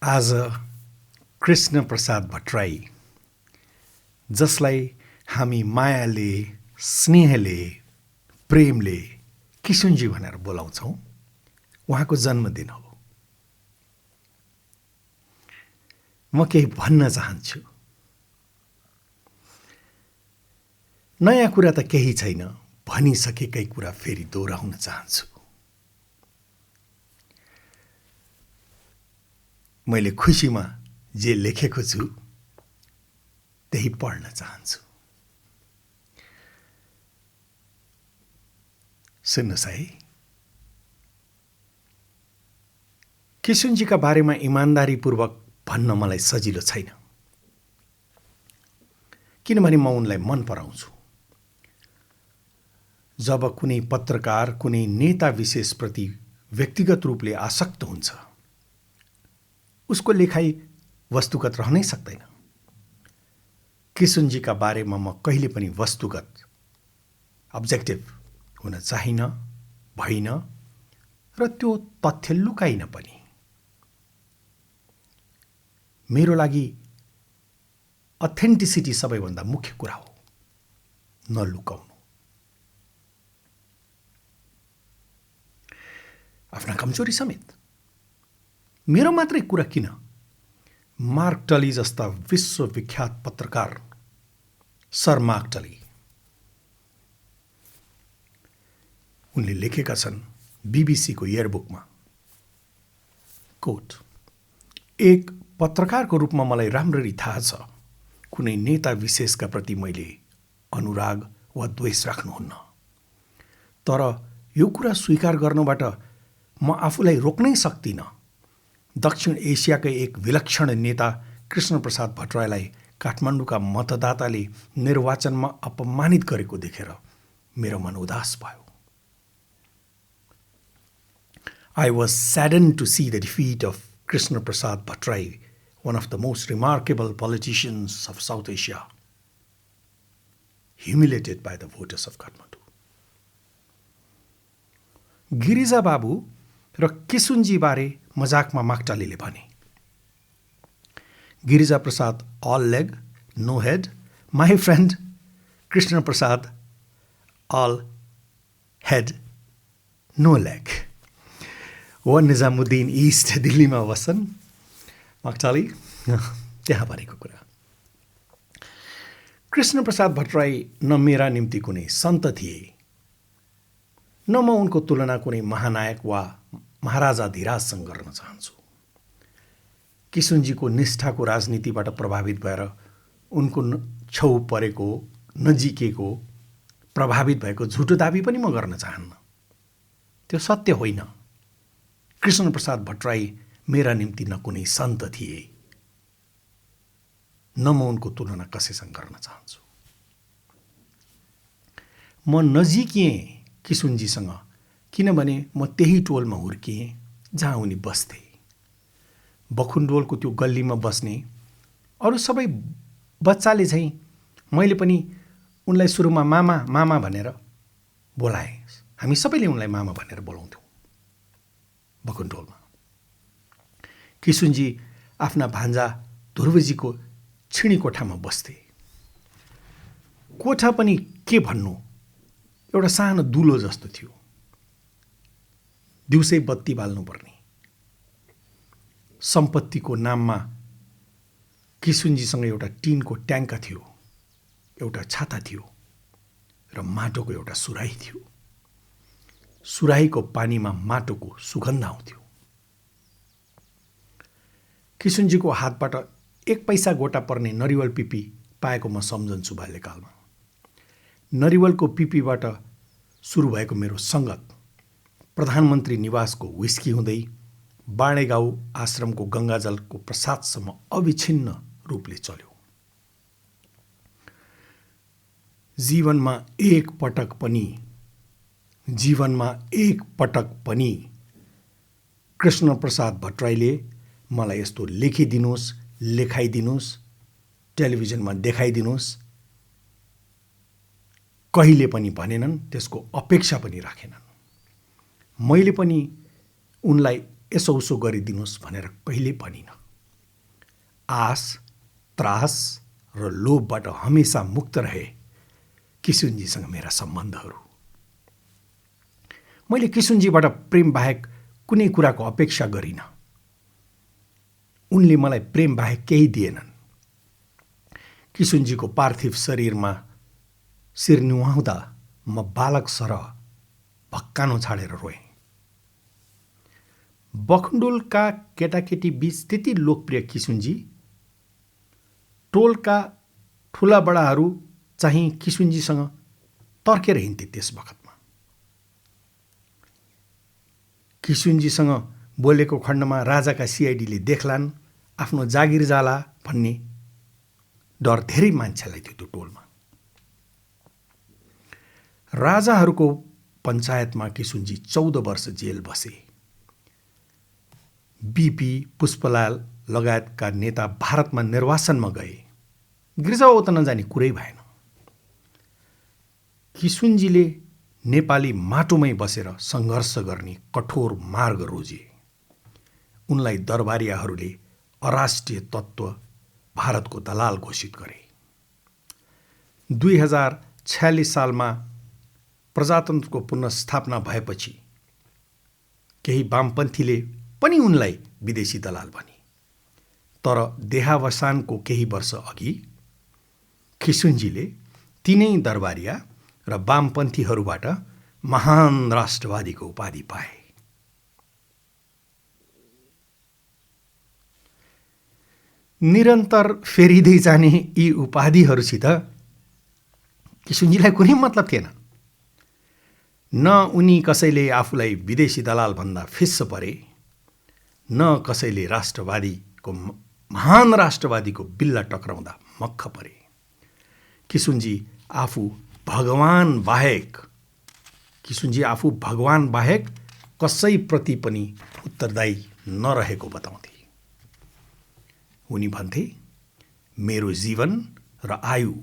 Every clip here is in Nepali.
आज कृष्ण प्रसाद भट्टराई, जसलाई हामी मायाले, स्नेहले, प्रेमले किशुनजी भनेर बोलाउँछौँ, उहाँको जन्मदिन हो। म केही भन्न चाहन्छु। नयाँ कुरा त केही छैन, भनिसकेकै कुरा फेरि दोहोऱ्याउन चाहन्छु। मैले खुसीमा जे लेखेको छु त्यही पढ्न चाहन्छु। सुन्नुहोस् है। किशुनजीका बारेमा इमान्दारीपूर्वक भन्न मलाई सजिलो छैन, किनभने म उनलाई मन पराउँछु। जब कुनै पत्रकार कुनै नेता विशेषप्रति व्यक्तिगत रूपले आसक्त हुन्छ, उसको लेखाइ वस्तुगत रहनै सक्दैन। किशुनजीका बारेमा म कहिले पनि वस्तुगत, अब्जेक्टिभ हुन चाहिन, भइन र त्यो तथ्य लुकाइन पनि। मेरो लागि अथेन्टिसिटी सबैभन्दा मुख्य कुरा हो, नलुकाउनु। आफ्ना कमजोरी समेत। मेरो मात्रै कुरा किन, मार्क टली जस्ता विश्वविख्यात पत्रकार सर मार्क टली, उनले लेखेका छन् बीबीसीको इयरबुकमा, कोट, एक पत्रकारको रूपमा मलाई राम्ररी थाहा छ कुनै नेता विशेषका प्रति मैले अनुराग वा द्वेष राख्नुहुन्न, तर यो कुरा स्वीकार गर्नबाट म आफूलाई रोक्नै सक्दिनँ। दक्षिण एसियाकै एक विलक्षण नेता कृष्ण प्रसाद भट्टराईलाई काठमाडौँका मतदाताले निर्वाचनमा अपमानित गरेको देखेर मेरो मन उदास भयो। I was saddened to see the defeat of Krishna Prasad Bhattarai, one of the most remarkable politicians of South Asia, humiliated by the voters of Kathmandu. Girija बाबु र किशुनजी बारे मजाकमा माक्टालीले भने, Girija Prasad all leg, no head. My friend Krishna Prasad all head, no leg. वो निजामुद्दिन ईस्ट दिल्लीमा बस्छन् माक्टाली, त्यहाँ भनेको कुरा। कृष्ण प्रसाद भट्टराई न मेरा निम्ति कुनै सन्त थिए, न म उनको तुलना कुनै महानायक वा महाराजा धीराजसँग गर्न चाहन्छु। किशुनजीको निष्ठाको राजनीतिबाट प्रभावित भएर उनको छेउ परेको, नजिकेको, प्रभावित भएको झुटो दाबी पनि म गर्न चाहन्न। त्यो सत्य होइन। कृष्ण प्रसाद भट्टराई मेरा निम्ति न कुनै सन्त थिए, न म उनको तुलना कसैसँग गर्न चाहन्छु। म नजिकिएँ किशुनजीसँग, किनभने म त्यही टोलमा हुर्किएँ जहाँ उनी बस्थे। बखुन्डोलको त्यो गल्लीमा बस्ने अरू सबै बच्चाले चाहिँ मैले पनि उनलाई सुरुमा मामा मामा भनेर बोलाएँ। हामी सबैले उनलाई मामा भनेर बोलाउँथ्यौँ बखुन्डोलमा। किशुनजी आफ्ना भान्जा ध्रुवजीको छिणी कोठामा बस्थे। कोठा पनि के भन्नु, एउटा सानो दुलो जस्तो थियो। दिउँसै बत्ती बाल्नुपर्ने। सम्पत्तिको नाममा किशुनजीसँग एउटा टिनको ट्याङ्का थियो, एउटा छाता थियो र माटोको एउटा सुराही थियो। सुराहीको पानीमा माटोको सुगन्ध आउँथ्यो। किशुनजीको हातबाट 1 पैसा गोटा पर्ने नरिवल पिपी पाएको म सम्झन्छु बाल्यकालमा। नरिवलको पिपीबाट सुरु भएको मेरो सङ्गत प्रधानमन्त्री निवासको व्हिस्की हुँदै बाणेगाउँ आश्रमको गङ्गाजलको प्रसादसम्म अविच्छिन्न रूपले चल्यो। जीवनमा एक पटक पनि कृष्ण प्रसाद भट्टराईले मलाई यस्तो लेखिदिनुहोस्, लेखाइदिनुहोस्, टेलिभिजनमा देखाइदिनुहोस् कहिले पनि भनेनन्, त्यसको अपेक्षा पनि राखेनन्। मैले पनि उनलाई यसो उसो गरिदिनुहोस् भनेर कहिले भनिनँ। आश, त्रास र लोभबाट हमेसा मुक्त रहे किशुनजीसँग मेरा सम्बन्धहरू। मैले किशुनजीबाट प्रेम बाहेक कुनै कुराको अपेक्षा गरिनँ। उनले मलाई प्रेम बाहेक केही दिएनन्। किशुनजीको पार्थिव शरीरमा शिर नुहाउँदा म बालक सरह भक्कानो छाडेर रोएँ। बखण्डुलका केटाकेटी बीच त्यति लोकप्रिय किशुनजी, टोलका ठुला बडाहरू चाहिँ किशुनजीसँग तर्केर हिँड्थे। त्यस बखतमा किशुनजीसँग बोलेको खण्डमा राजाका सिआइडीले देख्लान्, आफ्नो जागिर जाला भन्ने डर धेरै मान्छेलाई थियो त्यो टोलमा। राजाहरूको पञ्चायतमा किशुनजी 14 वर्ष जेल बसे। बीपी पुष्पलाल लगायतका नेता भारतमा निर्वासनमा गए। गिर्जाओ त नजाने कुरै भएन। किशुनजीले नेपाली माटोमै बसेर सङ्घर्ष गर्ने कठोर मार्ग रोजे। उनलाई दरबारियाहरूले अराष्ट्रिय तत्त्व, भारतको दलाल घोषित गरे। 2046 सालमा प्रजातन्त्रको पुनर्स्थापना भएपछि केही वामपन्थीले पनि उनलाई विदेशी दलाल भने। तर देहावसानको केही वर्ष अघि किशुनजीले तिनै दरबारिया र वामपन्थीहरूबाट महान राष्ट्रवादीको उपाधि पाए। निरन्तर फेरिँदै जाने यी उपाधिहरूसित किशुनजीलाई कुनै मतलब थिएन। न उनी कसैले आफूलाई विदेशी दलाल भन्दा फिस्स परे, न कसैले महान राष्ट्रवादीको बिल्ला टक्राउँदा मक्ख परे। किशुनजी आफू भगवान बाहेक कसैप्रति पनि उत्तरदायी नरहेको बताउँथे। उनी भन्थे, मेरो जीवन र आयु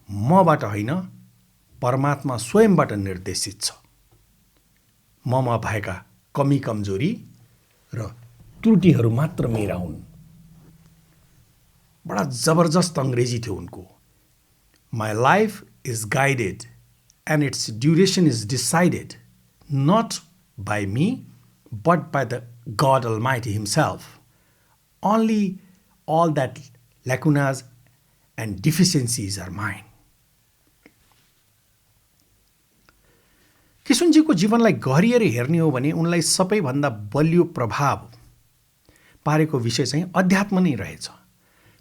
मबाट होइन, परमात्मा स्वयंबाट निर्देशित छ। ममा भएका कमी कमजोरी र त्रुटिहरू मात्र मेरा हुन्। बडा जबरजस्त अङ्ग्रेजी थियो उनको। My life is guided and its duration is decided not by me but by the God Almighty Himself. Only all that lacunas and deficiencies are mine. किशुनजीको जीवनलाई गहिरिएर हेर्ने हो भने उनलाई सबैभन्दा बलियो प्रभाव पारेको विषय चाहिँ अध्यात्म नै रहेछ।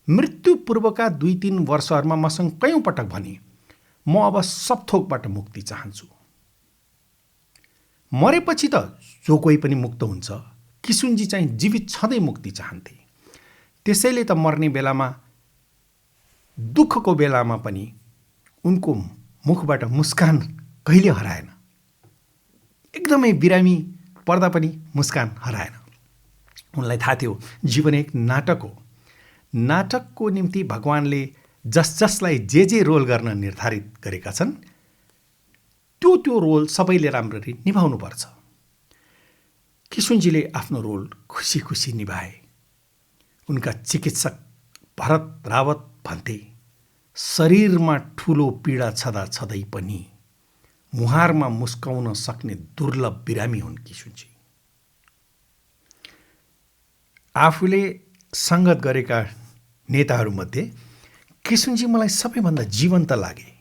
मृत्यु पूर्वका 2-3 वर्षहरूमा मसँग कयौं पटक भने, म अब सब थोकबाट मुक्ति चाहन्छु। मरेपछि त जो कोही पनि मुक्त हुन्छ, किशुनजी चाहिँ जीवित छँदै मुक्ति चाहन्थे। त्यसैले त मर्ने बेलामा, दुःखको बेलामा पनि उनको मुखबाट मुस्कान कहिले हराएन। एकदमै बिरामी पर्दा पनि मुस्कान हराएन। उनलाई थाहा थियो जीवन एक नाटक हो। नाटकको निम्ति भगवानले जसलाई जे रोल गर्न निर्धारित गरेका छन्, त्यो रोल सबैले राम्ररी निभाउनुपर्छ। किशुनजीले आफ्नो रोल खुसी खुसी निभाए। उनका चिकित्सक भरत रावत भन्थे, शरीरमा ठुलो पीडा छँदा छँदै पनि मुहारमा मुस्काउन सक्ने दुर्लभ बिरामी हुन् किशुनजी। आफूले सङ्गत गरेका नेताहरूमध्ये किशुनजी मलाई सबैभन्दा जीवन्त लागे।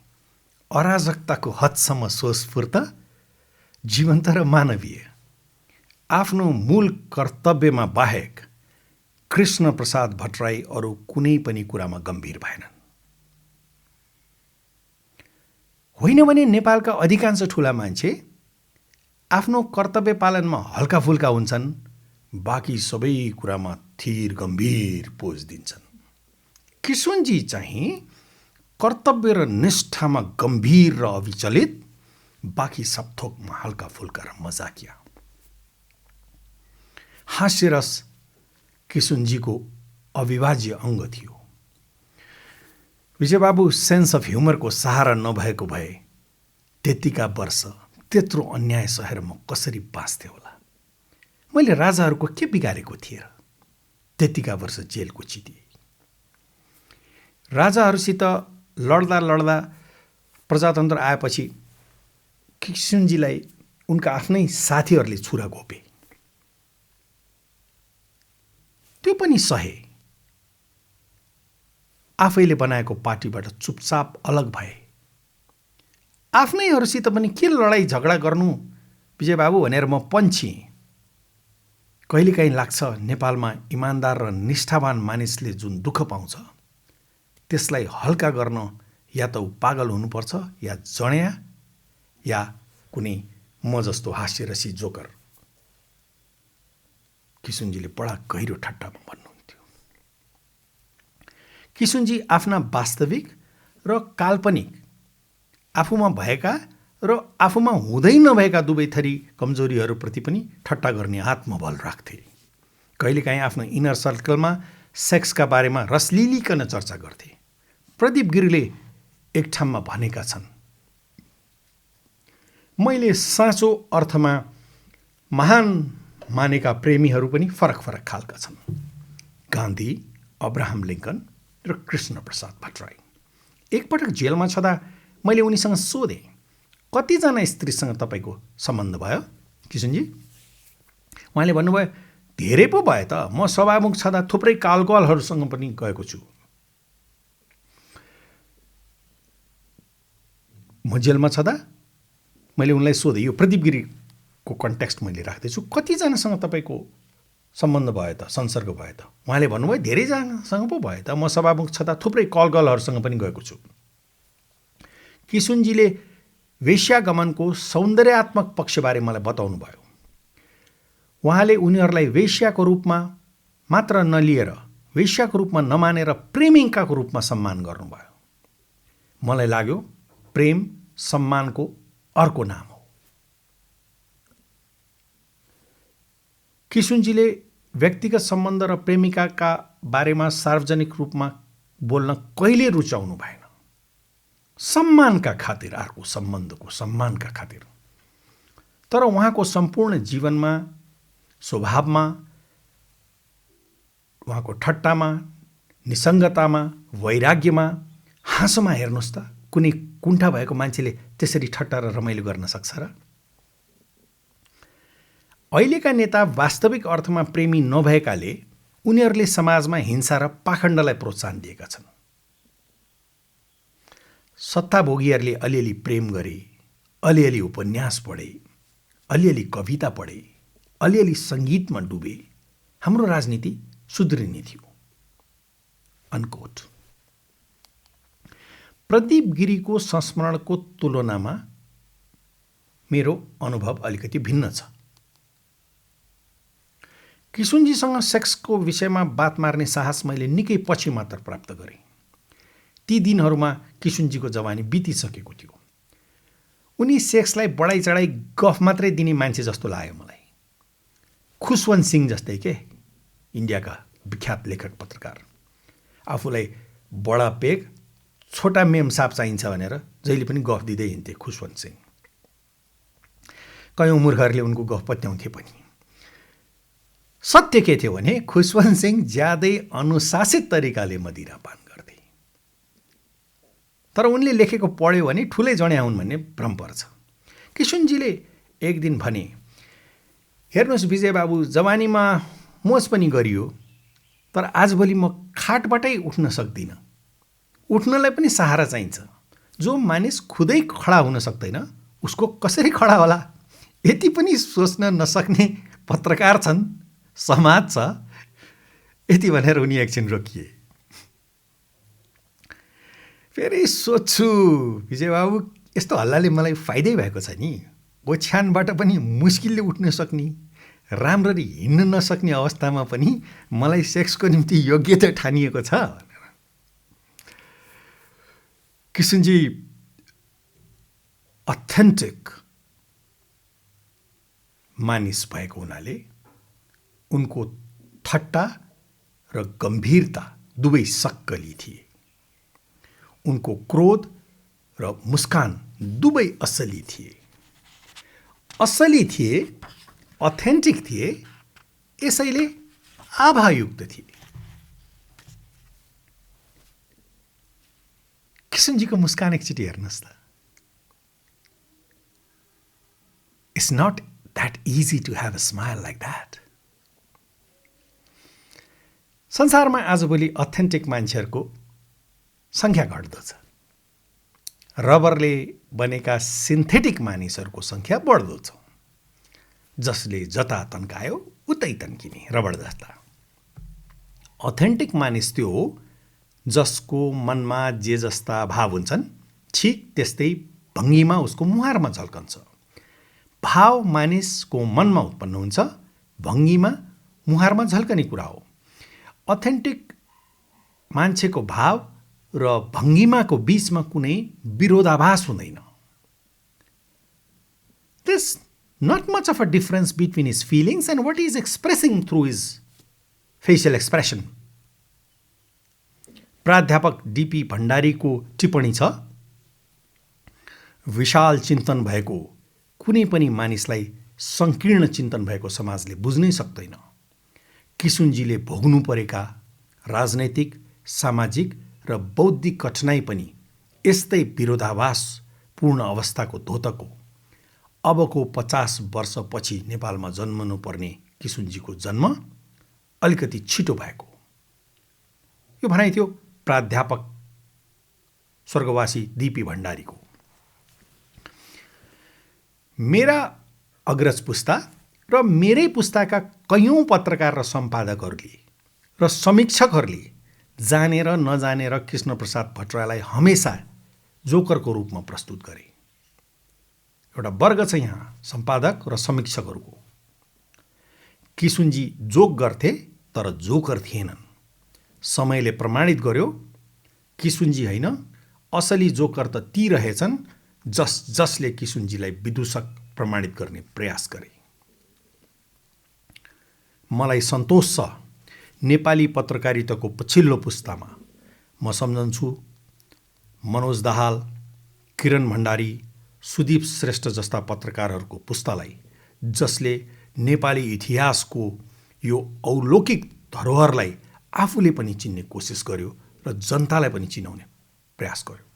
अराजकताको हदसम्म सोचस्फूर्त, जीवन्त र मानवीय। आफ्नो मूल कर्तव्यमा बाहेक कृष्ण प्रसाद भट्टराई अरू कुनै पनि कुरामा गम्भीर भएनन्। होइन भने नेपालका अधिकांश ठुला मान्छे आफ्नो कर्तव्य पालनमा हल्का फुल्का हुन्छन्, बाँकी सबै कुरामा थिर गम्भीर पोज दिन्छन्। किशुनजी चाहिँ कर्तव्य र निष्ठामा गम्भीर र अविचलित, बाँकी सब थोकमा हल्का फुल्का र मजाकिया। हास्यरस किशुनजीको अविभाज्य अङ्ग थियो। विजयबाबु सेन्स अफ ह्युमरको सहारा नभएको भए त्यतिका वर्ष त्यत्रो अन्याय सहेर म कसरी बाँच्थेँ होला। मैले राजाहरूको के बिगारेको थिएँ र? त्यतिका वर्ष जेलको चितिए। राजाहरूसित लड्दा लड्दा प्रजातन्त्र आएपछि किसुनजीलाई उनका आफ्नै साथीहरूले छुरा घोपे। त्यो पनि सहे। आफैले बनाएको पार्टीबाट चुपचाप अलग भए। आफ्नैहरूसित पनि के लडाइँ झगडा गर्नु विजय बाबु भनेर म पन्छिएँ। कहिलेकाहीँ लाग्छ नेपालमा इमान्दार र निष्ठावान मानिसले जुन दुःख पाउँछ त्यसलाई हल्का गर्न या त ऊ पागल हुनुपर्छ या जड्या या कुनै म जस्तो हास्यरसी जोकर। किसुनजीले बडा गहिरो ठट्टामा भन्नुहुन्थ्यो। किसुनजी आफ्ना वास्तविक र काल्पनिक, आफूमा भएका र आफूमा हुँदै नभएका दुवै थरी कमजोरीहरूप्रति पनि ठट्टा गर्ने आत्मबल राख्थे। कहिलेकाहीँ आफ्नो इनर सर्कलमा सेक्सका बारेमा रसलिलिकन चर्चा गर्थे। प्रदीप गिरीले एक ठाउँमा भनेका छन्, मैले साँचो अर्थमा महान मानेका प्रेमीहरू पनि फरक फरक खालका छन्। गान्धी, अब्राहम लिङ्कन र कृष्ण प्रसाद भट्टराई। एकपटक जेलमा छँदा मैले उनीसँग सोधेँ, कतिजना स्त्रीसँग तपाईँको सम्बन्ध भयो किसुनजी? उहाँले भन्नुभयो, धेरै पो भयो त। म सभामुख छँदा थुप्रै कालकलहरूसँग पनि गएको छु। म जेलमा छँदा मैले उनलाई सोधेँ, यो प्रदीप गिरीको कन्टेक्स्ट मैले राख्दैछु, कतिजनासँग तपाईँको सम्बन्ध भयो त, संसर्ग भयो त? उहाँले भन्नुभयो, धेरैजनासँग पो भयो त। म सभामुख छँदा थुप्रै कलगलहरूसँग पनि गएको छु। किसुनजीले वेश्यागमनको सौन्दर्यात्मक पक्षबारे मलाई बताउनु भयो। उहाँले उनीहरूलाई वेश्याको रूपमा मात्र नलिएर, वेश्याको रूपमा नमानेर प्रेमिकाको रूपमा सम्मान गर्नुभयो। मलाई लाग्यो प्रेम सम्मानको अर्को नाम हो। किसुनजीले व्यक्तिगत सम्बन्ध र प्रेमिकाका बारेमा सार्वजनिक रूपमा बोल्न कहिले रुचाउनु भएन। सम्मानका खातिर, अर्को सम्बन्धको सम्मानका खातिर। तर उहाँको सम्पूर्ण जीवनमा, स्वभावमा, उहाँको ठट्टामा, निसङ्गतामा, वैराग्यमा, हाँसोमा हेर्नुहोस् त, कुनै कुण्ठा भएको मान्छेले त्यसरी ठट्टा र रमाइलो गर्न सक्छ र? अहिलेका नेता वास्तविक अर्थमा प्रेमी नभएकाले उनीहरूले समाजमा हिंसा र पाखण्डलाई प्रोत्साहन दिएका छन्। सत्ताभोगीहरूले अलिअलि प्रेम गरे, अलिअलि उपन्यास पढे, अलिअलि कविता पढे, अलिअलि सङ्गीतमा डुबे। हाम्रो राजनीति सुध्रिने थियो। अनकोट। प्रदीप गिरीको संस्मरणको तुलनामा मेरो अनुभव अलिकति भिन्न छ। किसुनजीसँग सेक्सको विषयमा बात मार्ने साहस मैले निकै पछि मात्र प्राप्त गरेँ। ती दिनहरूमा किसुनजीको जवानी बितिसकेको थियो। उनी सेक्सलाई बढाइ चढाइ गफ मात्रै दिने मान्छे जस्तो लाग्यो मलाई। खुशवन्त सिंह जस्तै के, इन्डियाका विख्यात लेखक पत्रकार। आफूलाई बडा पेग छोटा मेम साप चाहिन्छ भनेर जहिले पनि गफ दिँदै हिँड्थे खुशवन्त सिंह। कयौँ मूर्खहरूले उनको गफ पत्याउँथे पनि। सत्य के थियो भने खुशवन्त सिंह ज्यादै अनुशासित तरिकाले मदिरापान गर्थे। तर उनले लेखेको पढ्यो भने ठुलै जड्या हुन् भन्ने भ्रम पर्छ। किसुनजीले एक दिन भने, हेर्नुहोस् विजय बाबु, जवानीमा मोज पनि गरियो, तर आजभोलि म खाटबाटै उठ्न सक्दिनँ। उठ्नलाई पनि सहारा चाहिन्छ। जो मानिस खुदै खडा हुन सक्दैन उसको कसरी खडा होला? यति पनि सोच्न नसक्ने पत्रकार छन्, समाज छ। यति भनेर उनी एकछिन रोकिए। फेरि सोध्छु, विजय बाबु, यस्तो हल्लाले मलाई फाइदै भएको छ नि। ओछ्यानबाट पनि मुस्किलले उठ्न सक्ने, राम्ररी हिँड्न नसक्ने अवस्थामा पनि मलाई सेक्सको निम्ति योग्यता ठानिएको छ। किसुनजी अथेन्टिक मानिस भएको हुनाले उनको ठट्टा र गम्भीरता दुवै सक्कली थिए। उनको क्रोध र मुस्कान दुवै असली थिए। असली थिए, अथेन्टिक थिए। यसैले आभायुक्त थिए। किशनजीको मुस्कान एकचोटि हेर्नुहोस् त। It's not that easy to have a smile like that. संसारमा आजभोलि अथेन्टिक मान्छेहरूको सङ्ख्या घट्दो छ। रबरले बनेका सिन्थेटिक मानिसहरूको सङ्ख्या बढ्दो छ, जसले जता तन्कायो उतै तन्किने, रबर जस्ता। अथेन्टिक मानिस त्यो हो जसको मनमा जे जस्ता भाव हुन्छन् ठिक त्यस्तै भङ्गीमा उसको मुहारमा झल्कन्छ। भाव मानिसको मनमा उत्पन्न हुन्छ, भङ्गीमा मुहारमा झल्कने कुरा हो। अथेन्टिक मान्छेको भाव र भङ्गिमाको बीचमा कुनै विरोधाभास हुँदैन। There's not much of a difference between his feelings and what he is expressing through his facial expression. प्राध्यापक डीपी भण्डारीको टिप्पणी छ, विशाल चिन्तन भएको कुनै पनि मानिसलाई सङ्कीर्ण चिन्तन भएको समाजले बुझ्नै सक्दैन। किशुनजीले भोग्नु परेका राजनैतिक, सामाजिक र बौद्धिक कठिनाई पनि यस्तै विरोधाभासपूर्ण अवस्थाको धोतक हो। अबको 50 वर्षपछि नेपालमा जन्मनुपर्ने किशुनजीको जन्म अलिकति छिटो भएको। यो भनाइ थियो प्राध्यापक स्वर्गवासी डीपी भण्डारीको। मेरा अग्रज पुस्ता र मेरै पुस्ताका कैयौँ पत्रकार र सम्पादकहरूले र समीक्षकहरूले जानेर नजानेर कृष्णप्रसाद भट्टराईलाई हमेसा जोकरको रूपमा प्रस्तुत गरे। एउटा वर्ग छ यहाँ सम्पादक र समीक्षकहरूको। किशुनजी जोक गर्थे तर जोकर थिएनन्। समयले प्रमाणित गर्यो किशुनजी होइन, असली जोकर त ती रहेछन् जसले किशुनजीलाई विदूषक प्रमाणित गर्ने प्रयास गरे। मलाई सन्तोष छ नेपाली पत्रकारिताको पछिल्लो पुस्तामा म सम्झन्छु मनोज दाहाल, किरण भण्डारी, सुदीप श्रेष्ठ जस्ता पत्रकारहरूको पुस्तालाई, जसले नेपाली इतिहासको यो अलौकिक धरोहरलाई आफूले पनि चिन्ने कोसिस गर्यो र जनतालाई पनि चिनाउने प्रयास गर्यो।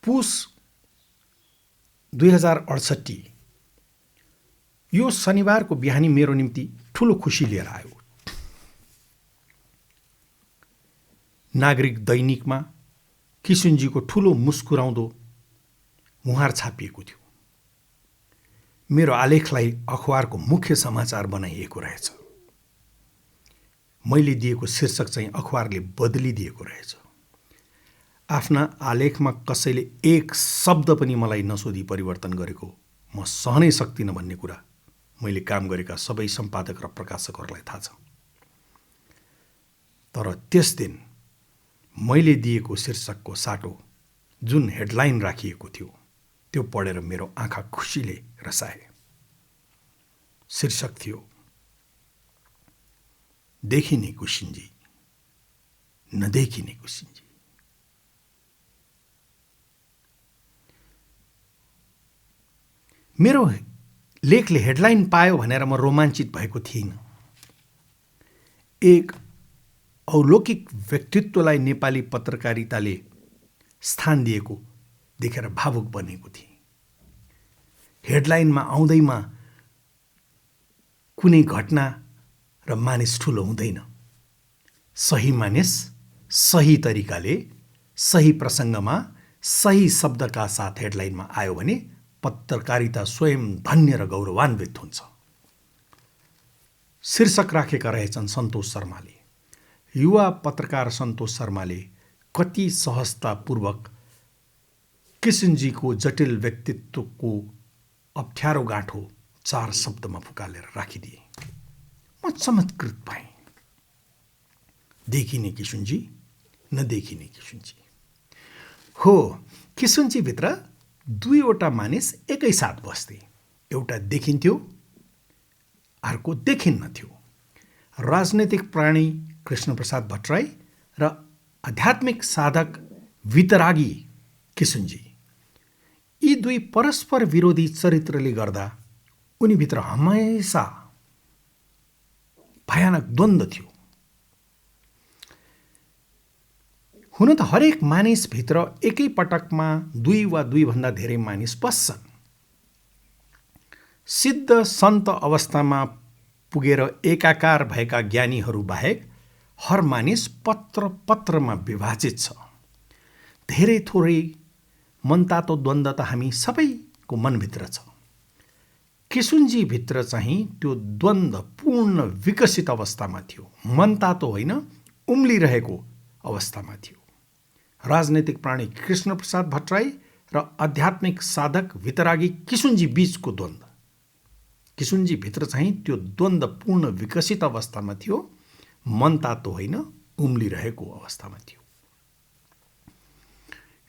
पुस 2068 यो शनिबारको बिहानी मेरो निम्ति ठुलो खुसी लिएर आयो। नागरिक दैनिकमा किशुनजीको ठुलो मुस्कुराउँदो मुहार छापिएको थियो। मेरो आलेखलाई अखबारको मुख्य समाचार बनाइएको रहेछ। मैले दिएको शीर्षक चाहिँ अखबारले बदलिदिएको रहेछ। आफ्ना आलेखमा कसैले एक शब्द पनि मलाई नसोधी परिवर्तन गरेको म सहनै सक्दिनँ भन्ने कुरा मैले काम गरेका सबै सम्पादक र प्रकाशकहरूलाई थाहा छ। तर त्यस दिन मैले दिएको शीर्षकको साटो जुन हेडलाइन राखिएको थियो त्यो पढेर मेरो आँखा खुसीले रसाए। शीर्षक थियो, देखिने किशुनजी, नदेखिने किशुनजी। मेरो लेखले हेडलाइन पायो भनेर म रोमाञ्चित भएको थिइनँ। एक अलौकिक व्यक्तित्वलाई नेपाली पत्रकारिताले स्थान दिएको देखेर भावुक बनेको थिएँ। हेडलाइनमा आउँदैमा कुनै घटना र मानिस ठुलो हुँदैन। सही मानिस सही तरिकाले सही प्रसङ्गमा सही शब्दका साथ हेडलाइनमा आयो भने पत्रकारिता स्वयं धन्य र गौरवान्वित हुन्छ। शीर्षक राखेका रहेछन् सन्तोष शर्माले। युवा पत्रकार सन्तोष शर्माले कति सहजतापूर्वक किशुनजीको जटिल व्यक्तित्वको अप्ठ्यारो गाँठो 4 शब्दमा फुकालेर राखिदिए। म चमत्कृत भएँ। देखिने किशुनजी, नदेखिने किशुनजी। हो, किशुनजीभित्र दुईवटा मानिस एकैसाथ बस्थे। एउटा देखिन्थ्यो, अर्को देखिन्नथ्यो। राजनैतिक प्राणी कृष्णप्रसाद भट्टराई र आध्यात्मिक साधक वितरागी किशुनजी, यी दुई परस्पर विरोधी चरित्रले गर्दा उनीभित्र हमेसा भयानक द्वन्द्व थियो। हुन त हरेक मानिसभित्र एकै पटकमा दुई वा दुईभन्दा धेरै मानिस बस्छन्। सिद्ध सन्त अवस्थामा पुगेर एकाकार भएका ज्ञानीहरू बाहेक हर मानिस पत्र पत्रमा विभाजित छ। धेरै थोरै मनतातो द्वन्द्व त हामी सबैको मनभित्र छ। किशुनजी भित्र चाहिँ त्यो द्वन्द्व पूर्ण विकसित अवस्थामा थियो, मनतातो होइन, उम्लिरहेको अवस्थामा थियो। राजनैतिक प्राणी कृष्णप्रसाद भट्टराई र आध्यात्मिक साधक वितरागी किशुनजी बीचको द्वन्द्व, किशुनजी भित्र चाहिँ त्यो द्वन्द्व पूर्ण विकसित अवस्थामा थियो, मनतातो होइन, उम्लिरहेको अवस्थामा थियो।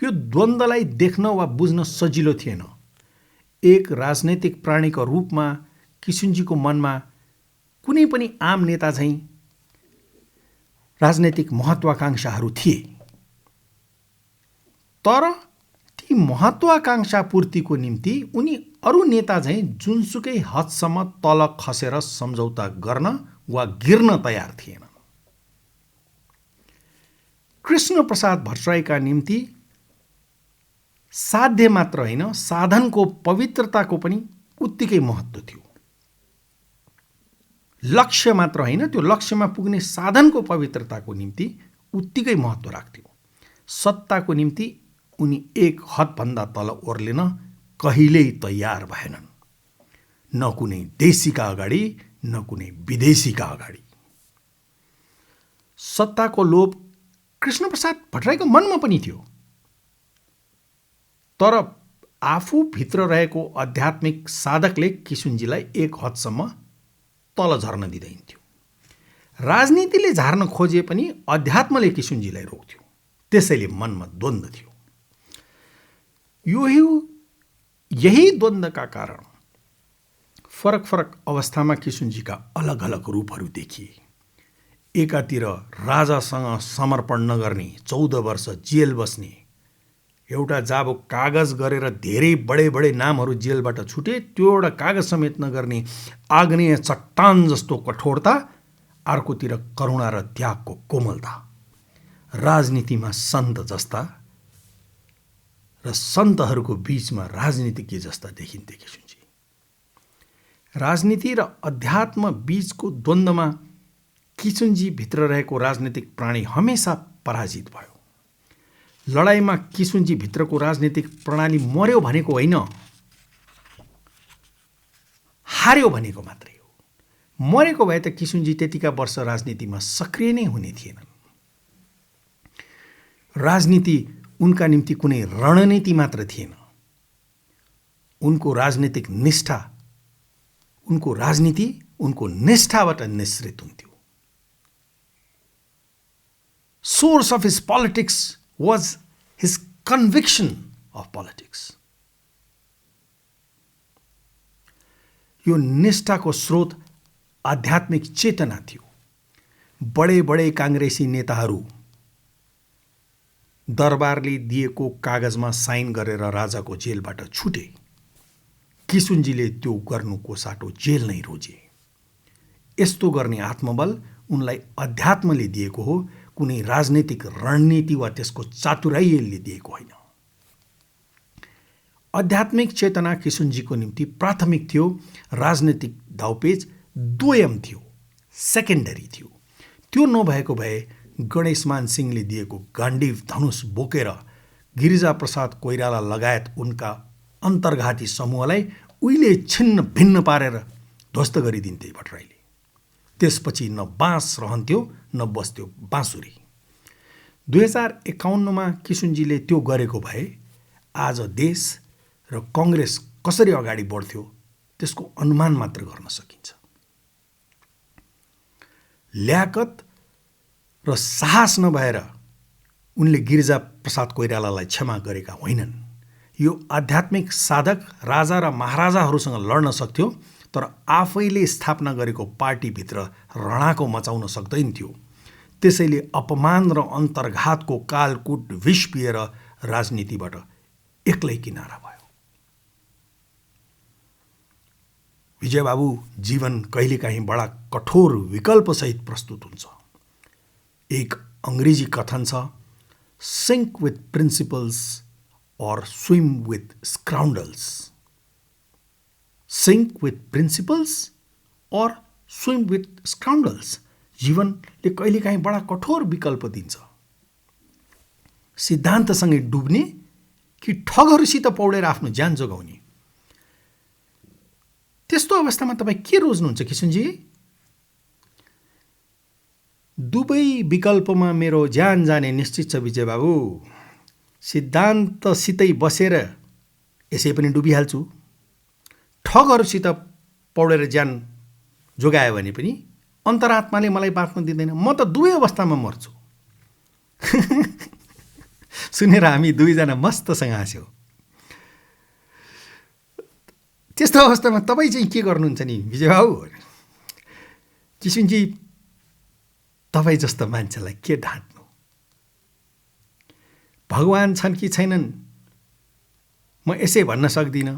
यो द्वन्द्वलाई देख्न वा बुझ्न सजिलो थिएन। एक राजनैतिक प्राणीको रूपमा किशुनजीको मनमा कुनै पनि आम नेता झैँ राजनैतिक महत्वाकांक्षाहरू थिए, तर ती महत्वाकांक्षा पूर्तिको निम्ति उनी अरू नेता झैँ जुनसुकै हदसम्म तल खसेर सम्झौता गर्न वा गिर्न तयार थिएनन्। कृष्णप्रसाद भट्टराईका निम्ति साध्य मात्र होइन, साधनको पवित्रताको पनि उत्तिकै महत्त्व थियो। लक्ष्य मात्र होइन, त्यो लक्ष्यमा पुग्ने साधनको पवित्रताको निम्ति उत्तिकै महत्त्व राख्थ्यो। सत्ताको निम्ति उनी एक हदभन्दा तल ओर्लिन कहिल्यै तयार भएनन्, न कुनै देशीका अगाडि न कुनै विदेशीका अगाडि। सत्ताको लोभ कृष्णप्रसाद भट्टराईको मनमा पनि थियो, तर आफूभित्र रहेको आध्यात्मिक साधकले किशुनजीलाई एक हदसम्म तल झर्न दिँदैन्थ्यो। राजनीतिले झार्न खोजे पनि अध्यात्मले किशुनजीलाई रोक्थ्यो, त्यसैले मनमा द्वन्द्व थियो। यही द्वन्द्वका कारण फरक फरक अवस्थामा किशुनजीका अलग अलग रूपहरू देखिए। एकातिर राजासँग समर्पण नगर्ने, 14 वर्ष जेल बस्ने, एउटा जाबो कागज गरेर धेरै बडे बडे नामहरू जेलबाट छुटे, त्यो एउटा कागज समेत नगर्ने आग्नेय चट्टान जस्तो कठोरता, अर्कोतिर करुणा र त्यागको कोमलता। राजनीतिमा सन्त जस्ता र सन्तहरूको बीचमा राजनीतिज्ञ जस्ता देखिन्थे किशुनजी। राजनीति र अध्यात्म बीचको द्वन्द्वमा किशुनजी भित्र रहेको राजनीतिक प्राणी हमेसा पराजित भयो। लडाईँमा किशुनजी भित्रको राजनीतिक प्रणाली मर्यो भनेको होइन, हार्यो भनेको मात्रै हो। मरेको भए त किशुनजी त्यतिका वर्ष राजनीतिमा सक्रिय नै हुने थिएनन्। राजनीति उनका निम्ति कुनै रणनीति मात्र थिएन, उनको राजनीतिक निष्ठा, उनको राजनीति उनको निष्ठाबाट निश्रित हुन्थ्यो। Source of his politics was his conviction of politics. यो निष्ठाको स्रोत आध्यात्मिक चेतना थियो। बडे बडे काङ्ग्रेसी नेताहरू दरबारले दिएको कागजमा साइन गरेर राजाको जेलबाट छुटे। किशुनजीले त्यो गर्नुको साटो जेल नै रोजे। यस्तो गर्ने आत्मबल उनलाई अध्यात्मले दिएको हो, कुनै राजनीतिक रणनीति वा त्यसको चातुर्यले दिएको होइन। आध्यात्मिक चेतना किशुनजीको निम्ति प्राथमिक थियो, राजनीतिक दाउपेच दोयम थियो, सेकेन्डरी थियो। त्यो नभएको भए गणेशमान सिंहले दिएको गाण्डीव धनुष बोकेर गिरिजाप्रसाद कोइराला लगायत उनका अन्तर्घाती समूहलाई उहिले छिन्न भिन्न पारेर ध्वस्त गरिदिन्थे भट्टराईले। त्यसपछि न बाँस रहन्थ्यो न बस्थ्यो बाँसुरी। 2051मा किशुनजीले त्यो गरेको भए आज देश र कङ्ग्रेस कसरी अगाडि बढ्थ्यो त्यसको अनुमान मात्र गर्न सकिन्छ। ल्याकत र साहस नभएर उनले गिरिजाप्रसाद कोइरालालाई क्षमा गरेका होइनन्। यो आध्यात्मिक साधक राजा र महाराजाहरूसँग लड्न सक्थ्यो, तर आफैले स्थापना गरेको पार्टीभित्र रणाको मचाउन सक्दैन थियो। त्यसैले अपमान र अन्तर्घातको कालकुट विष पिएर राजनीतिबाट एक्लै किनारा भयो। विजय बाबु, जीवन कहिलेकाहीँ बडा कठोर विकल्पसहित प्रस्तुत हुन्छ। एक अङ्ग्रेजी कथन छ, सिङ्क विथ प्रिन्सिपल्स और swim with scoundrels. Sink with principles और स्विम विथ स्क्राउन्डल्स। जीवनले कहिलेकाहीँ बडा कठोर विकल्प दिन्छ। सिद्धान्तसँगै डुब्ने कि ठगहरूसित पौडेर आफ्नो ज्यान जोगाउने। त्यस्तो अवस्थामा तपाईँ के रोज्नुहुन्छ किशुनजी? दुवै विकल्पमा मेरो ज्यान जाने निश्चित छ विजय बाबु। सिद्धान्तसितै बसेर यसै पनि डुबिहाल्छु, ठगहरूसित पौडेर ज्यान जोगायो भने पनि अन्तरात्माले मलाई बाँच्न दिँदैन। म त दुवै अवस्थामा मर्छु। सुनेर हामी दुईजना मस्तसँग हाँस्यौँ। त्यस्तो अवस्थामा तपाईँ चाहिँ के गर्नुहुन्छ नि विजय बाबु? किशुनजी, तपाईँ जस्तो मान्छेलाई के ढाँट्नु? भगवान् छन् कि छैनन् म यसै भन्न सक्दिनँ,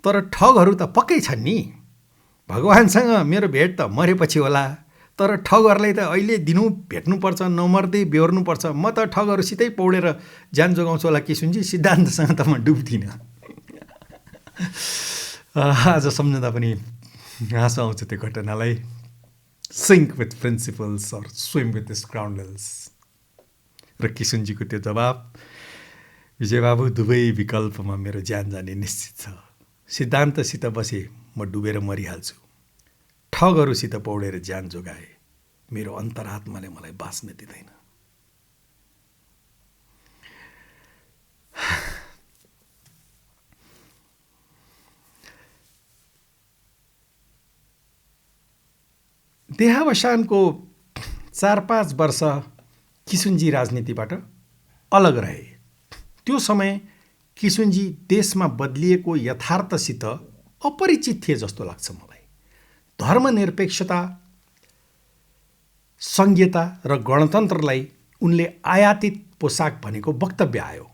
तर ठगहरू त पक्कै छन् नि। भगवान्सँग मेरो भेट त मरेपछि होला, तर ठगहरूलाई त अहिले दिनु भेट्नुपर्छ, नमर्दै बेहोर्नुपर्छ। म त ठगहरूसितै पौडेर ज्यान जोगाउँछु होला किशुनजी, सिद्धान्तसँग त म डुब्दिनँ। आज सम्झँदा पनि हाँसो आउँछ त्यो घटनालाई। सिङ्क विथ प्रिन्सिपल्स और स्विम विथ स्क्राउन्डल्स। र किशुनजीको त्यो जवाब, विजय बाबु दुवै विकल्पमा मेरो ज्यान जाने निश्चित छ। सिद्धान्तसित बसे म डुबेर मरिहाल्छु, ठगहरूसित पौडेर ज्यान जोगाए मेरो अन्तरात्माले मलाई बाँच्न दिँदैन। देहावसानको 4-5 वर्ष किशुनजी राजनीतिबाट अलग रहे। त्यो समय किशुनजी देशमा बदलिएको यथार्थसित अपरिचित थिए जस्तो लाग्छ मलाई। धर्मनिरपेक्षता, संघीयता र गणतन्त्रलाई उनले आयातित पोसाक भनेको वक्तव्य आयो।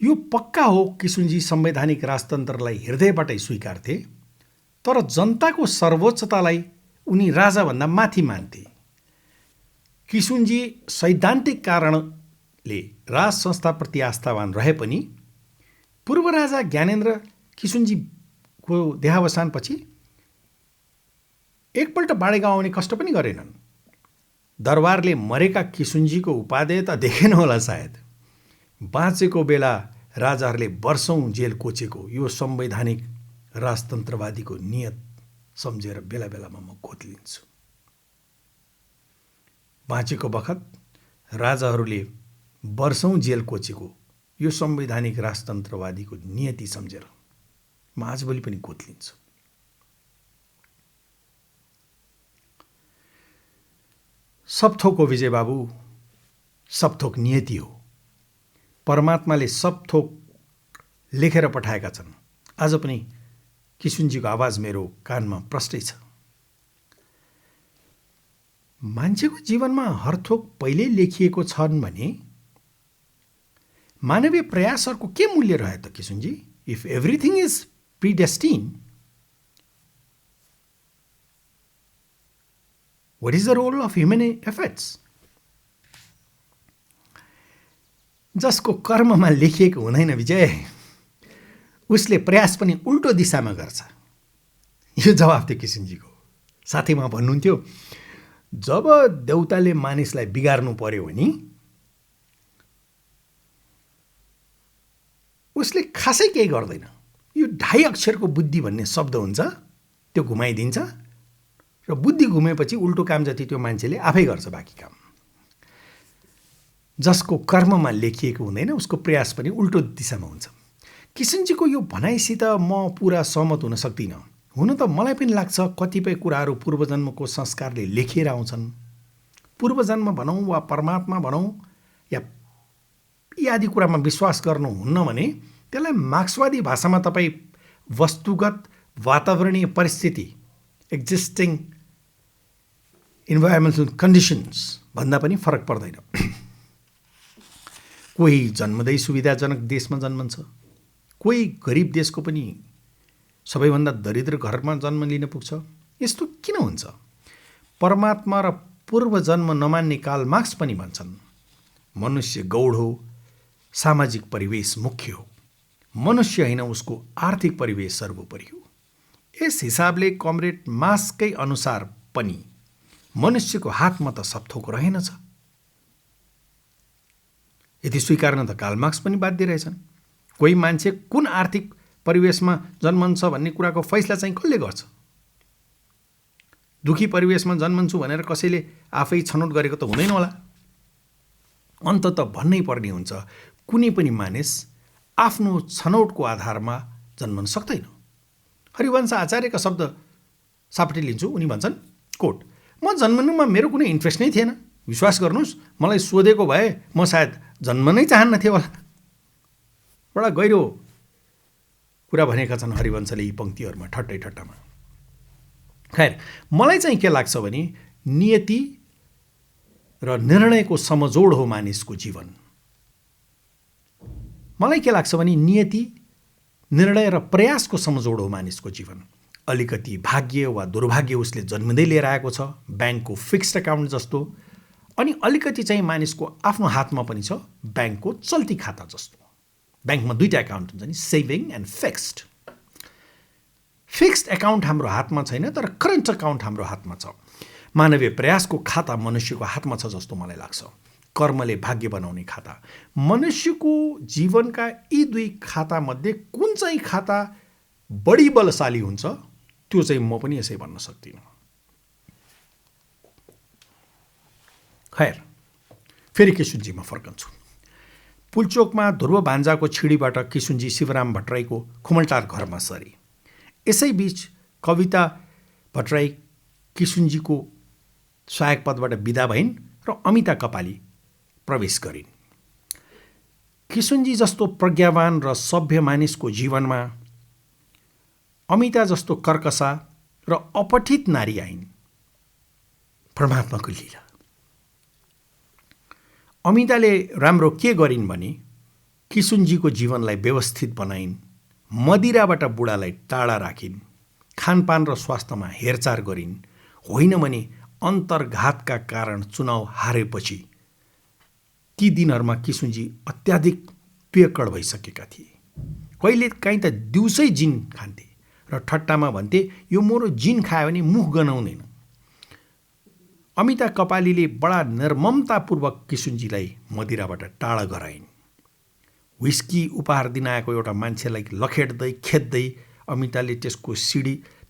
यो पक्का हो, किशुनजी संवैधानिक राजतन्त्रलाई हृदयबाटै स्वीकार्थे, तर जनताको सर्वोच्चतालाई उनी राजाभन्दा माथि मान्थे। किशुनजी सैद्धान्तिक कारणले राज संस्थाप्रति आस्थावान रहे पनि पूर्व राजा ज्ञानेन्द्र किशुनजीको देहावसानपछि एकपल्ट बाडेगाउँ आउने कष्ट पनि गरेनन्। दरबारले मरेका किशुनजीको उपादेय त देखेन होला सायद। बाँचेको बेला राजाहरूले वर्षौँ जेल कोचेको यो संवैधानिक राजतन्त्रवादीको नियत सम्झेर बेला बेलामा म कोत्लिन्छु। बाँचेको बखत राजाहरूले वर्षौँ जेल कोचेको यो संवैधानिक राजतन्त्रवादीको नियति सम्झेर म आजभोलि पनि कोत्लिन्छु। सब थोक हो विजय बाबु, सब थोक नियति हो। परमात्माले सब थोक लेखेर पठाएका छन्। आज पनि किशुनजीको आवाज मेरो कानमा प्रष्टै छ। मान्छेको जीवनमा हरथोक पहिल्यै लेखिएको छन् भने मानवीय प्रयासहरूको के मूल्य रह्यो त Kishunji? If everything is predestined, what is the role of human efforts? जसको कर्ममा लेखिएको हुँदैन विजय, उसले प्रयास पनि उल्टो दिशामा गर्छ। यो जवाफ थियो किशुनजीको। साथैमा भन्नुहुन्थ्यो, जब देउताले मानिसलाई बिगार्नु पर्यो भने उसले खासै केही गर्दैन। यो 2.5 अक्षरको बुद्धि भन्ने शब्द हुन्छ, त्यो घुमाइदिन्छ र बुद्धि घुमेपछि उल्टो काम जति त्यो मान्छेले आफै गर्छ बाँकी काम। जसको कर्ममा लेखिएको हुँदैन उसको प्रयास पनि उल्टो दिशामा हुन्छ। किशुनजीको यो भनाइसित म पुरा सहमत हुन सक्दिनँ। हुन त मलाई पनि लाग्छ कतिपय कुराहरू पूर्वजन्मको संस्कारले लेखिएर आउँछन्। पूर्वजन्म भनौँ वा परमात्मा भनौँ या यी आदि कुरामा विश्वास गर्नुहुन्न भने त्यसलाई मार्क्सवादी भाषामा तपाईँ वस्तुगत वातावरणीय परिस्थिति, एक्जिस्टिङ इन्भाइरोमेन्टल कन्डिसन्स भन्दा पनि फरक पर्दैन। कोही जन्मदै सुविधाजनक देशमा जन्मन्छ, कोही गरिब देशको पनि सबैभन्दा दरिद्र घरमा जन्म लिन पुग्छ। यस्तो किन हुन्छ? परमात्मा र पूर्व जन्म नमान्ने कार्ल मार्क्स पनि भन्छन्, मनुष्य गौड हो, सामाजिक परिवेश मुख्य हो, मनुष्य होइन उसको आर्थिक परिवेश सर्वोपरि हो। यस हिसाबले कमरेड मार्क्सकै अनुसार पनि मनुष्यको हातमा त सब थोक रहेनछ। यदि स्वीकार्न त कार्ल मार्क्स पनि बाध्य रहेछन्। कोही मान्छे कुन आर्थिक परिवेशमा जन्मन्छ भन्ने कुराको फैसला चाहिँ कसले गर्छ? दुखी परिवेशमा जन्मन्छु भनेर कसैले आफै छनौट गरेको त हुँदैन होला। अन्तत भन्नै पर्ने हुन्छ, कुनै पनि मानिस आफ्नो छनौटको आधारमा जन्मन सक्दैन। हरिवंश आचार्यका शब्द सापटी लिन्छु। उनी भन्छन्, कोट, म जन्मनुमा मेरो कुनै इन्ट्रेस्ट नै थिएन। विश्वास गर्नुहोस्, मलाई सोधेको भए म सायद जन्म नै चाहन्न थिएँ होला। बडा गहिरो कुरा भनेका छन् हरिवंशले यी पङ्क्तिहरूमा ठट्टै ठट्टामा। खैर, मलाई चाहिँ के लाग्छ भने नियति र निर्णयको समजोड हो मानिसको जीवन। मलाई के लाग्छ भने नियति, निर्णय र प्रयासको समजोड हो मानिसको जीवन। अलिकति भाग्य वा दुर्भाग्य उसले जन्मदै लिएर आएको छ, ब्याङ्कको फिक्स्ड एकाउन्ट जस्तो। अनि अलिकति चाहिँ मानिसको आफ्नो हातमा पनि छ, ब्याङ्कको चल्ती खाता जस्तो। ब्याङ्कमा दुईटा एकाउन्ट हुन्छ नि, saving and fixed. Fixed account हाम्रो हातमा छैन, तर करेन्ट एकाउन्ट हाम्रो हातमा छ। मानवीय प्रयासको खाता मनुष्यको हातमा छ जस्तो मलाई लाग्छ। कर्मले भाग्य बनाउने खाता। मनुष्यको जीवनका यी दुई खातामध्ये कुन चाहिँ खाता बढी बलशाली हुन्छ त्यो चाहिँ म पनि यसै भन्न सक्दिनँ। खैर, फेरि किशुनजीमा फर्कन्छु। पुलचोकमा ध्रुव भान्जाको छिडीबाट किशुनजी शिवराम भट्टराईको खुमलटार घरमा सरे। यसैबीच कविता भट्टराई किशुनजीको सहायक पदबाट बिदा भइन् र अमिता कपाली प्रवेश गरिन्। किशुनजी जस्तो प्रज्ञावान र सभ्य मानिसको जीवनमा अमिता जस्तो कर्कशा र अपठित नारी आइन्। परमात्माको लीला। अमिताले राम्रो के गरिन् भने किशुनजीको जीवनलाई व्यवस्थित बनाइन्, मदिराबाट बुढालाई टाढा राखिन्, खानपान र स्वास्थ्यमा हेरचाह गरिन्। होइन भने अन्तर्घातका कारण चुनाव हारेपछि ती दिनहरूमा किशुनजी अत्याधिक पियक्कड भइसकेका थिए। कहिले काहीँ त दिउँसै जिन खान्थे र ठट्टामा भन्थे, यो मोरो जिन खायो भने मुख गनाउँदैन। अमिता कपालीले बडा निर्ममतापूर्वक किशुनजीलाई मदिराबाट टाढा गराइन्। व्हिस्की उपहार दिन आएको एउटा मान्छेलाई लखेट्दै खेद्दै अमिताले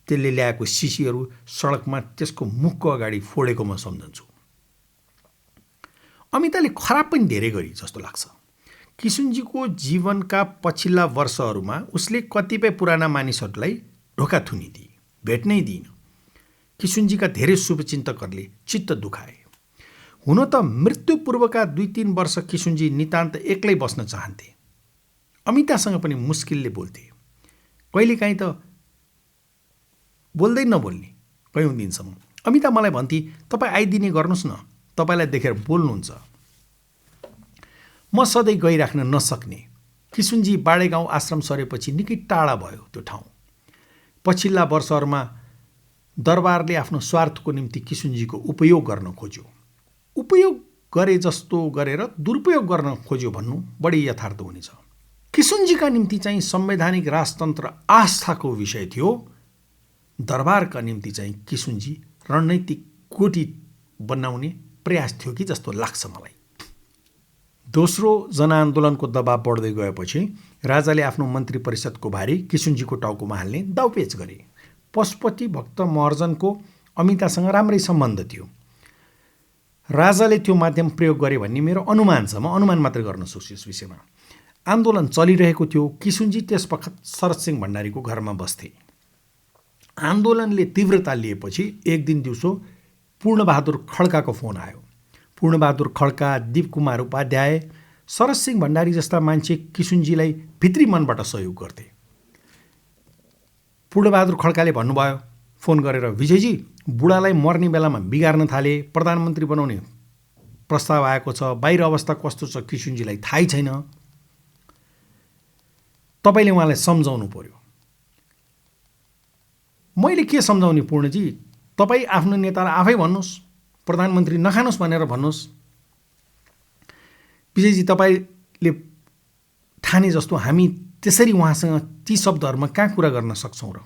त्यसले ल्याएको सिसीहरू सडकमा त्यसको मुखको अगाडि फोडेको म सम्झन्छु। अमिताले खराब पनि धेरै गरी जस्तो लाग्छ। किशुनजीको जीवनका पछिल्ला वर्षहरूमा उसले कतिपय पुराना मानिसहरूलाई ढोका थुनिदिए, भेट्नै दिइन। किशुनजीका धेरै शुभचिन्तकहरूले चित्त दुखाए। हुन त मृत्युपूर्वका 2-3 वर्ष किशुनजी नितान्त एक्लै बस्न चाहन्थे। अमितासँग पनि मुस्किलले बोल्थे। कहिलेकाहीँ त बोल्दै नबोल्ने कयौँ दिनसम्म। अमिता मलाई भन्थे, तपाईँ आइदिने गर्नुहोस् न, तपाईँलाई देखेर बोल्नुहुन्छ। म सधैँ गइराख्न नसक्ने। किशुनजी बाडेगाउँ आश्रम सरेपछि निकै टाढा भयो त्यो ठाउँ। पछिल्ला वर्षहरूमा दरबारले आफ्नो स्वार्थको निम्ति किशुनजीको उपयोग गर्न खोज्यो। उपयोग गरे जस्तो गरेर दुरुपयोग गर्न खोज्यो भन्नु बढी यथार्थ हुनेछ। किशुनजीका निम्ति चाहिँ संवैधानिक राजतन्त्र आस्थाको विषय थियो। दरबारका निम्ति चाहिँ किशुनजी रणनैतिक कोटी बनाउने प्रयास थियो कि जस्तो लाग्छ मलाई। दोस्रो जनआन्दोलनको दबाव बढ्दै गएपछि राजाले आफ्नो मन्त्री परिषदको भारी किशुनजीको टाउकोमा हाल्ने दाउपेच गरे। पशुपति भक्त महर्जनको अमितासँग राम्रै सम्बन्ध थियो। राजाले त्यो माध्यम प्रयोग गरे भन्ने मेरो अनुमान छ। म अनुमान मात्र गर्न सक्छु यस विषयमा। आन्दोलन चलिरहेको थियो। किशुनजी त्यसवखत शरदसिंह भण्डारीको घरमा बस्थे। आन्दोलनले तीव्रता लिएपछि एक दिन दिउँसो पूर्णबहादुर खड्काको फोन आयो। पूर्णबहादुर खड्का, दिपकुमार उपाध्याय, शरदसिंह भण्डारी जस्ता मान्छे किशुनजीलाई भित्री मनबाट सहयोग गर्थे। पूर्णबहादुर खड्काले भन्नुभयो फोन गरेर, विजयजी, बुढालाई मर्ने बेलामा बिगार्न थाले, प्रधानमन्त्री बनाउने प्रस्ताव आएको छ, बाहिर अवस्था कस्तो छ किशुनजीलाई थाहै छैन, तपाईँले उहाँलाई सम्झाउनु पर्यो। मैले के सम्झाउने पूर्णजी, तपाईँ आफ्नो नेतालाई आफै भन्नुहोस्, प्रधानमन्त्री नखानुहोस् भनेर भन्नुहोस्। विजयजी, तपाईँले ठाने जस्तो हामी त्यसरी उहाँसँग ती शब्दहरूमा कहाँ कुरा गर्न सक्छौँ र?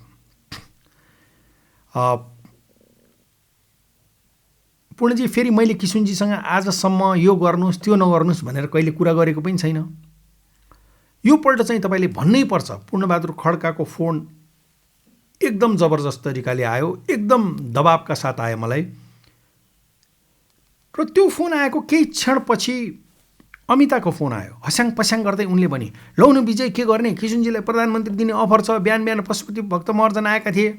पूर्णजी, फेरि मैले किशुनजीसँग आजसम्म यो गर्नुहोस् त्यो नगर्नुहोस् भनेर कहिले कुरा गरेको पनि छैन। यो पल्ट चाहिँ तपाईँले भन्नै पर्छ। पूर्णबहादुर खड्काको फोन एकदम जबरजस्त तरिकाले आयो, एकदम दबावका साथ आयो मलाई। र त्यो फोन आएको केही क्षणपछि अमिताको फोन आयो। हस्याङ पस्याङ गर्दै उनले भने, लौ न विजय, के गर्ने, किशुनजीलाई प्रधानमन्त्री दिने अफर छ, बिहान बिहान पशुपति भक्त महर्जन आएका थिए।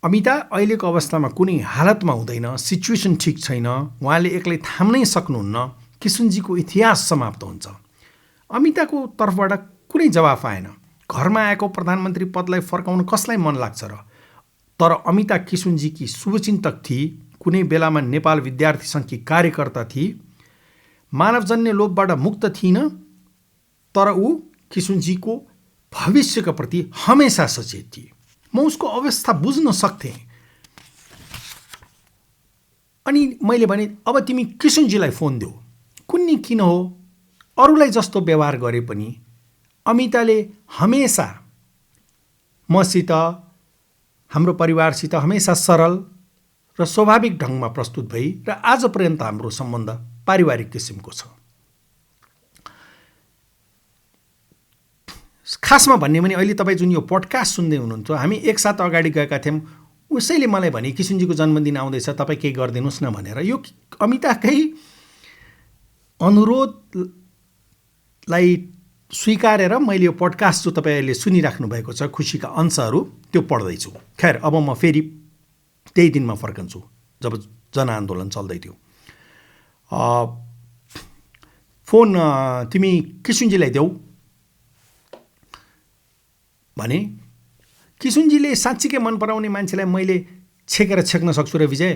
अमिता, अहिलेको अवस्थामा कुनै हालतमा हुँदैन, सिचुएसन ठिक छैन, उहाँले एक्लै थाम्नै सक्नुहुन्न, किशुनजीको इतिहास समाप्त हुन्छ। अमिताको तर्फबाट कुनै जवाफ आएन। घरमा आएको प्रधानमन्त्री पदलाई फर्काउन कसलाई मन लाग्छ र? तर अमिता किशुनजीकी शुभचिन्तक थिए, कुनै बेलामा नेपाल विद्यार्थी सङ्घकी कार्यकर्ता थिए, मानवजन्य लोभबाट मुक्त थिइन, तर ऊ किशुनजीको भविष्यका प्रति हमेसा सचेत थिए। म उसको अवस्था बुझ्न सक्थेँ। अनि मैले भने, अब तिमी किशुनजीलाई फोन देऊ। कुन्नी किन हो, अरूलाई जस्तो व्यवहार गरे पनि अमिताले हमेसा मसित, हाम्रो परिवारसित हमेसा सरल र स्वाभाविक ढङ्गमा प्रस्तुत भई र आज पर्यन्त हाम्रो सम्बन्ध पारिवारिक किसिमको छ। खासमा भन्ने भने अहिले तपाईँ जुन यो पडकास्ट सुन्दै हुनुहुन्छ, हामी एक साथ अगाडि गएका थियौँ। उसैले मलाई भने, किशुनजीको जन्मदिन आउँदैछ, तपाईँ केही गरिदिनुहोस् न भनेर। यो अमिताकै अनुरोधलाई स्वीकारेर मैले यो पडकास्ट जो तपाईँ अहिले सुनिराख्नु भएको छ, खुसीका अंशहरू, त्यो पढ्दैछु। खैर, अब म फेरि त्यही दिनमा फर्कन्छु जब जनआन्दोलन चल्दै थियो। फोन तिमी किशुनजीलाई देऊ भने। किशुनजीले साँच्चीकै मन पराउने मान्छेलाई मैले छेकेर छेक्न सक्छु र विजय,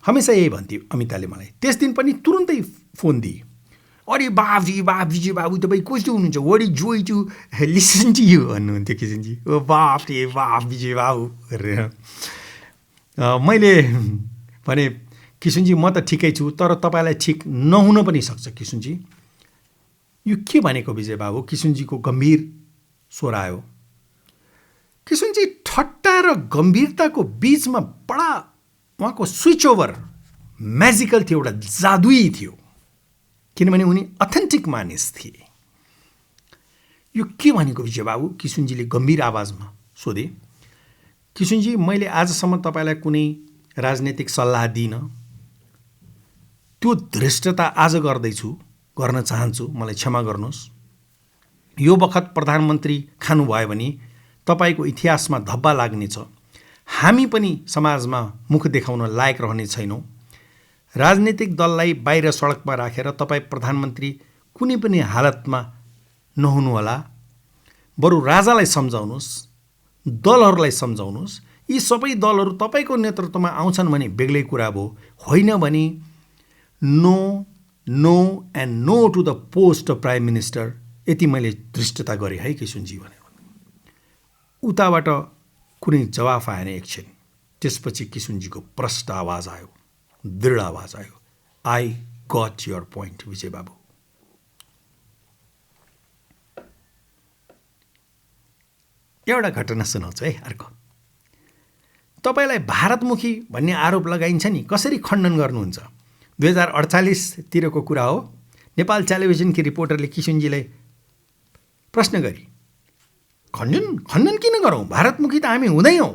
हमेसा यही भन्थ्यो अमिताले मलाई। त्यस दिन पनि तुरुन्तै फोन दिए। अरे बाबजी, विजय बाबु, तपाईँ कस्तो हुनुहुन्छ, what is joy to listen to you भन्नुहुन्थ्यो किशुनजी। ओ बाप रे बाप विजय बाबु गरेर। मैले भने, किशुनजी म त ठिकै छु, तर तपाईँलाई ठिक नहुन पनि सक्छ किशुनजी। यो के भनेको विजय बाबु? किशुनजीको गम्भीर स्वर आयो। किशुनजी ठट्टा र गम्भीरताको बीचमा बडा उहाँको स्विच ओभर म्याजिकल थियो, एउटा जादुई थियो, किनभने उनी अथेन्टिक मानिस थिए। यो के भनेको विजय बाबु? किशुनजीले गम्भीर आवाजमा सोधे। किशुनजी, मैले आजसम्म तपाईँलाई कुनै राजनैतिक सल्लाह दिइनँ, त्यो धृष्टता आज गर्दैछु, गर्न चाहन्छु, मलाई क्षमा गर्नुहोस्। यो बखत प्रधानमन्त्री खानुभयो भने तपाईँको इतिहासमा धब्बा लाग्नेछ। हामी पनि समाजमा मुख देखाउन लायक रहने छैनौँ। राजनीतिक दललाई बाहिर सडकमा राखेर तपाईँ प्रधानमन्त्री कुनै पनि हालतमा नहुनुहोला। बरु राजालाई सम्झाउनुहोस्, दलहरूलाई सम्झाउनुहोस्। यी सबै दलहरू तपाईँको नेतृत्वमा आउँछन् भने बेग्लै कुरा भयो, होइन भने no no and no to the post of prime minister. यति मैले धृष्टता गरेँ है किशुनजी भनेर। उताबाट कुनै जवाफ आएन एकछिन। त्यसपछि किशुनजीको प्रष्ट आवाज आयो, दृढ आवाज आयो, आई गट योर पोइन्ट विजय बाबु। एउटा घटना सुनाउँछु है अर्को। तपाईँलाई भारतमुखी भन्ने आरोप लगाइन्छ नि, कसरी खण्डन गर्नुहुन्छ? 2048तिरको कुरा हो। नेपाल टेलिभिजनकी रिपोर्टरले किशुनजीलाई प्रश्न गरी, खण्डन किन गरौँ? भारतमुखी त हामी हुँदैनौँ।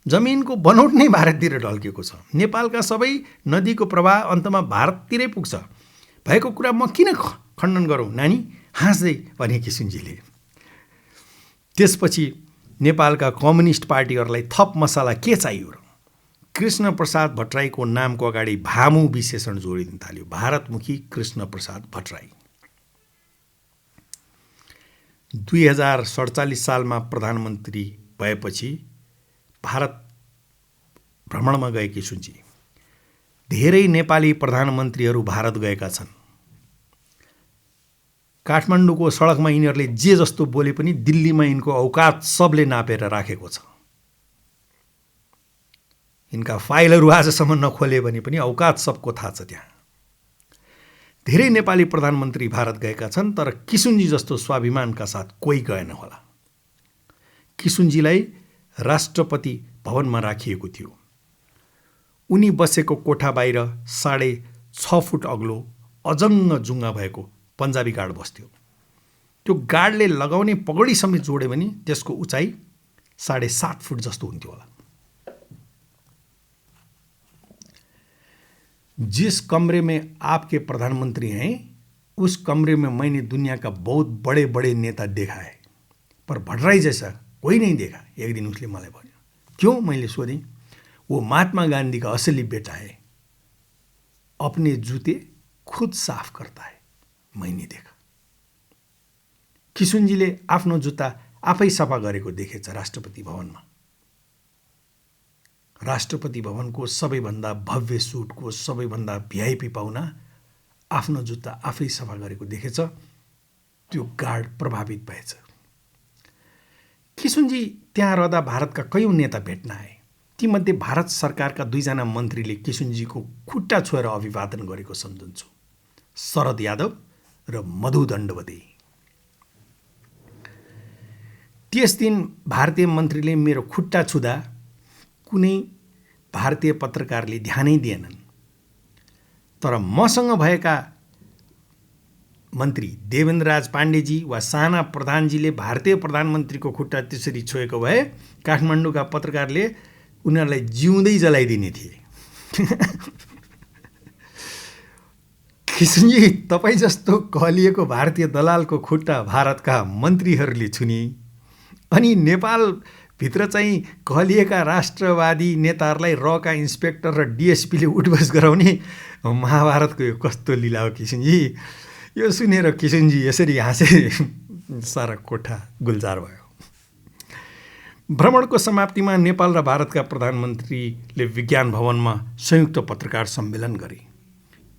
जमिनको बनोट नै भारततिर ढल्केको छ। नेपालका सबै नदीको प्रवाह अन्तमा भारततिरै पुग्छ। भएको कुरा म किन खण्डन गरौँ नानी, हाँस्दै भने किशुनजीले। त्यसपछि नेपालका कम्युनिस्ट पार्टीहरूलाई थप मसाला के चाहियो र? कृष्ण प्रसाद भट्टराईको नामको अगाडि भामु विशेषण जोडिन थाल्यो। भारतमुखी कृष्ण प्रसाद भट्टराई। 2047 सालमा प्रधानमन्त्री भएपछि भारत भ्रमणमा गए किशुनजी। धेरै नेपाली प्रधानमन्त्रीहरू भारत गएका छन्। काठमाडौँको सडकमा यिनीहरूले जे जस्तो बोले पनि दिल्लीमा यिनको औकात सबले नापेर राखेको छ। यिनका फाइलहरू आजसम्म नखोले भने पनि औकात सबको थाहा छ त्यहाँ। धेरै नेपाली प्रधानमन्त्री भारत गएका छन्, तर किशुनजी जस्तो स्वाभिमानका साथ कोही गएन होला। किशुनजीलाई राष्ट्रपति भवनमा राखिएको थियो। उनी बसेको कोठा बाहिर 6.5 फुट अग्लो अजङ्ग जुङ्गा भएको पन्जाबी गार्ड बस्थ्यो। त्यो गार्डले लगाउने पगडी समेत जोड्यो भने त्यसको उचाइ 7.5 फुट जस्तो हुन्थ्यो होला। जिस कमरे में आपके प्रधानमंत्री हैं उस कमरे में मैंने दुनिया का बहुत बड़े बड़े नेता देखा है, पर भट्टराई जैसा कोई नहीं देखा। एक दिन उसले मलाई भन्यो। क्यों? मैले सोधेँ। वो महात्मा गांधी का असली बेटा है, अपने जूते खुद साफ करता है, मैंने देखा। किशुनजीले आफ्नो जुत्ता आफै सफा गरेको देखेछ राष्ट्रपति भवनमा। राष्ट्रपति भवनको सबैभन्दा भव्य सुटको सबैभन्दा भिआइपी पाहुना आफ्नो जुत्ता आफै सफा गरेको देखेछ। त्यो गार्ड प्रभावित भएछ। किशुनजी त्यहाँ रहँदा भारतका कयौं नेता भेट्न आए। तीमध्ये भारत सरकारका 2 जना मन्त्रीले किशुनजीको खुट्टा छोएर अभिवादन गरेको सम्झन्छु, शरद यादव र मधु दण्डवती। त्यस दिन भारतीय मन्त्रीले मेरो खुट्टा छुँदा कुनै भारतीय पत्रकारले ध्यानै दिएनन्, तर मसँग भएका मन्त्री देवेन्द्र राज पाण्डेजी वा साना प्रधानजीले भारतीय प्रधानमन्त्रीको खुट्टा त्यसरी छोएको भए काठमाडौँका पत्रकारले उनीहरूलाई जिउँदै जलाइदिने थिए। किशुनजी, तपाईँ जस्तो कहलिएको भारतीय दलालको खुट्टा भारतका मन्त्रीहरूले छुने अनि नेपालभित्र चाहिँ कहलिएका राष्ट्रवादी नेताहरूलाई रका इन्सपेक्टर र डिएसपीले उठबस गराउने महाभारतको यो कस्तो लीला हो किशुनजी। यो सुनेर किशुनजी यसरी हाँसे सारा कोठा गुल्जार भयो। भ्रमणको समाप्तिमा नेपाल र भारतका प्रधानमन्त्रीले विज्ञान भवनमा संयुक्त पत्रकार सम्मेलन गरे।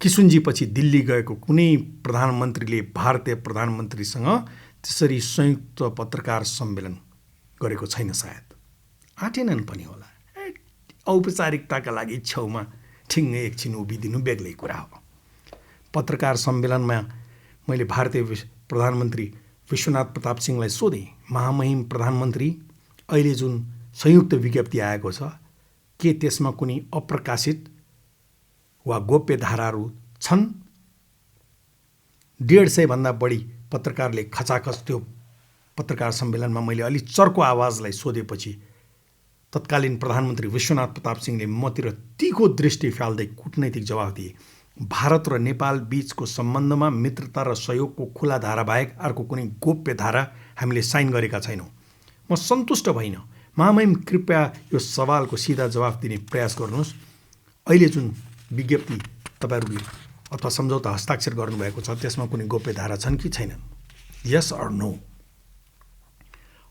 किशुनजी पछि दिल्ली गएको कुनै प्रधानमन्त्रीले भारतीय प्रधानमन्त्रीसँग त्यसरी संयुक्त पत्रकार सम्मेलन गरेको छैन। सायद आँटेनन् पनि होला। औपचारिकताका लागि छेउमा ठिङ्गै एकछिन उभिदिनु बेग्लै कुरा हो। पत्रकार सम्मेलनमा मैले भारतीय प्रधानमन्त्री विश्वनाथ प्रताप सिंहलाई सोधेँ, महामहिम प्रधानमन्त्री, अहिले जुन संयुक्त विज्ञप्ति आएको छ के त्यसमा कुनै अप्रकाशित वा गोप्य धाराहरू छन्? 150 भन्दा बढी पत्रकारले खचाखच त्यो पत्रकार सम्मेलनमा मैले अलि चर्को आवाजलाई सोधेपछि तत्कालीन प्रधानमन्त्री विश्वनाथ प्रताप सिंहले मतिर तीखो दृष्टि फाल्दै कूटनैतिक जवाफ दिए, भारत र नेपाल बीचको सम्बन्धमा मित्रता र सहयोगको खुला धारा बाहेक अर्को कुनै गोप्य धारा हामीले साइन गरेका छैनौँ। म सन्तुष्ट भइन। महामहिम, कृपया यो सवालको सिधा जवाफ दिने प्रयास गर्नुहोस्। अहिले जुन विज्ञप्ति तपाईँहरूले अथवा सम्झौता हस्ताक्षर गर्नुभएको छ त्यसमा कुनै गोप्य धारा छन् कि छैनन्? Yes or no.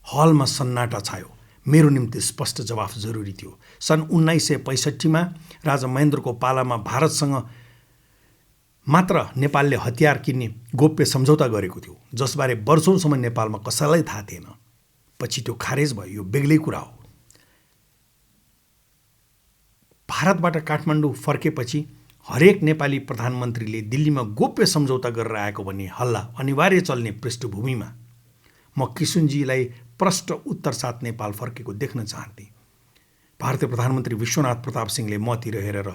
हलमा सन्नाटा छायो। मेरो निम्ति स्पष्ट जवाफ जरुरी थियो। सन् 1965 राजा महेन्द्रको पालामा भारतसँग मात्र नेपालले हतियार किन्ने गोप्य सम्झौता गरेको थियो, जसबारे वर्षौंसम्म नेपालमा कसैलाई थाहा थिएन। पछि त्यो खारेज भयो। यो बेग्लै कुरा हो। भारतबाट काठमाडौँ फर्केपछि हरेक नेपाली प्रधानमन्त्रीले दिल्लीमा गोप्य सम्झौता गरेर आएको भन्ने हल्ला अनिवार्य चल्ने पृष्ठभूमिमा म किशुनजीलाई प्रष्ट उत्तर साथ नेपाल फर्केको देख्न चाहन्थे। भारतीय प्रधानमन्त्री विश्वनाथ प्रताप सिंहले मतिर हेरेर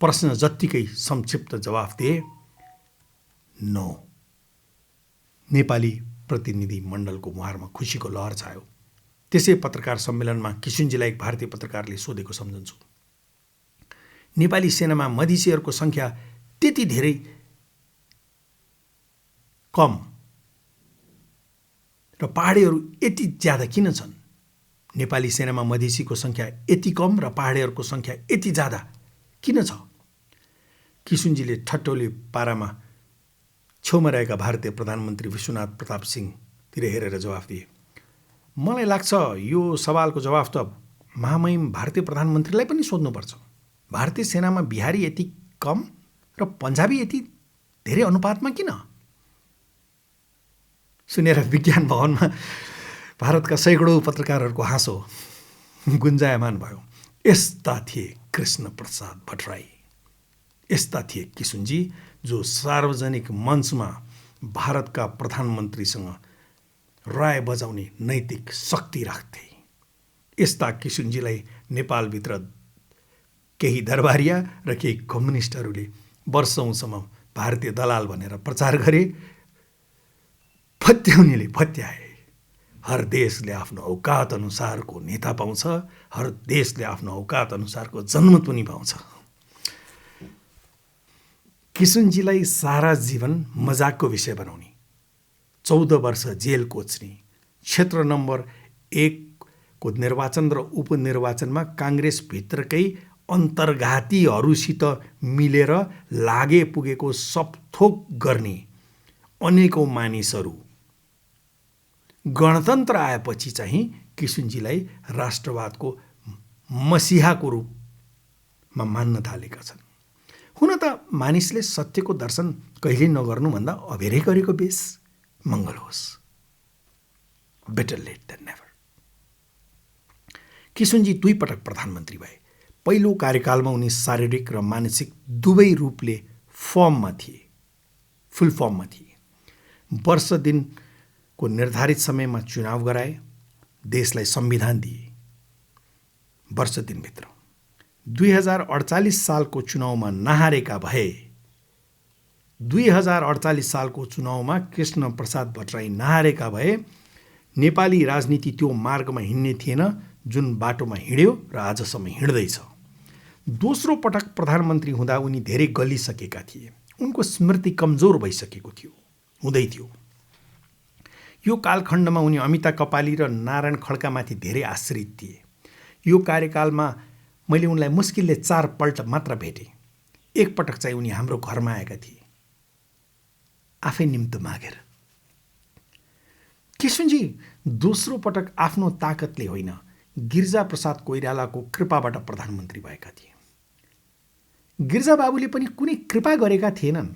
प्रश्न जत्तिकै संक्षिप्त जवाफ दिए, नो। नेपाली प्रतिनिधि मण्डलको मुहारमा खुसीको लहर छायो। त्यसै पत्रकार सम्मेलनमा किशुनजीलाई एक भारतीय पत्रकारले सोधेको सम्झन्छु, नेपाली सेनामा मधेसीहरूको संख्या त्यति धेरै कम र पहाडीहरू यति ज्यादा किन छन्? नेपाली सेनामा मधेसीको संख्या यति कम र पहाडीहरूको संख्या यति ज्यादा किन छ? किशुनजीले ठट्टौली पारामा छेउमा रहेका भारतीय प्रधानमन्त्री विश्वनाथ प्रताप सिंहतिर हेरेर जवाफ दिए, मलाई लाग्छ यो सवालको जवाफ त महामहिम भारतीय प्रधानमन्त्रीलाई पनि सोध्नुपर्छ। भारतीय सेनामा बिहारी यति कम र पन्जाबी यति धेरै अनुपातमा किन? सुनेर विज्ञान भवनमा भारतका सैकडौँ पत्रकारहरूको हाँसो गुन्जायमान भयो। यस्ता थिए कृष्ण प्रसाद भट्टराई, यस्ता थिए किशुनजी जो सार्वजनिक मञ्चमा भारतका प्रधानमन्त्रीसँग राय बजाउने नैतिक शक्ति राख्थे। यस्ता किशुनजीलाई नेपालभित्र केही दरबारिया र केही कम्युनिस्टहरूले वर्षौँसम्म भारतीय दलाल भनेर प्रचार गरे। फत्याउनेले फत्याए। हर देशले आफ्नो औकात अनुसारको नेता पाउँछ, हर देशले आफ्नो औकात अनुसारको जनमत पनि पाउँछ। किशुनजीलाई सारा जीवन मजाकको विषय बनाउने, 14 वर्ष जेल कोच्ने, क्षेत्र नम्बर 1 को निर्वाचन र उपनिर्वाचनमा काङ्ग्रेसभित्रकै अन्तर्घातीहरूसित मिलेर लागे पुगेको सबथोक गर्ने अनेकौँ मानिसहरू गणतन्त्र आएपछि चाहिँ किशुनजीलाई राष्ट्रवादको मसिहाको रूपमा मान्न थालेका छन्। हुन त मानिसले सत्यको दर्शन कहिल्यै नगर्नुभन्दा अबेरै गरेको बेस मङ्गल होस्। Better late than never. Kishunji 2 पटक प्रधानमन्त्री भए। पहिलो कार्यकालमा उनी शारीरिक र मानसिक दुवै रूपले फर्ममा थिए, फुल फर्ममा थिए। वर्ष दिनको निर्धारित समयमा चुनाव गराए, देशलाई संविधान दिए। वर्ष दिनभित्र 2048 सालको चुनावमा नहारेका भए, 2048 सालको चुनावमा कृष्ण प्रसाद भट्टराई नहारेका भए नेपाली राजनीति त्यो मार्गमा हिँड्ने थिएन जुन बाटोमा हिँड्यो र आजसम्म हिँड्दैछ। दोस्रो पटक प्रधानमन्त्री हुँदा उनी धेरै गलिसकेका थिए। उनको स्मृति कमजोर भइसकेको थियो, हुँदै थियो। यो कालखण्डमा उनी अमिता कपाली र नारायण खड्कामाथि धेरै आश्रित थिए। यो कार्यकालमा मैले उनलाई मुस्किलले 4 पल्ट मात्र भेटेँ। एक पटक चाहिँ उनी हाम्रो घरमा आएका थिए, आफै निम्तो मागेर। किशुनजी दोस्रो पटक आफ्नो ताकतले होइन, गिरिजा प्रसाद कोइरालाको कृपाबाट प्रधानमन्त्री भएका थिए। गिरिजा बाबुले पनि कुनै कृपा गरेका थिएनन्।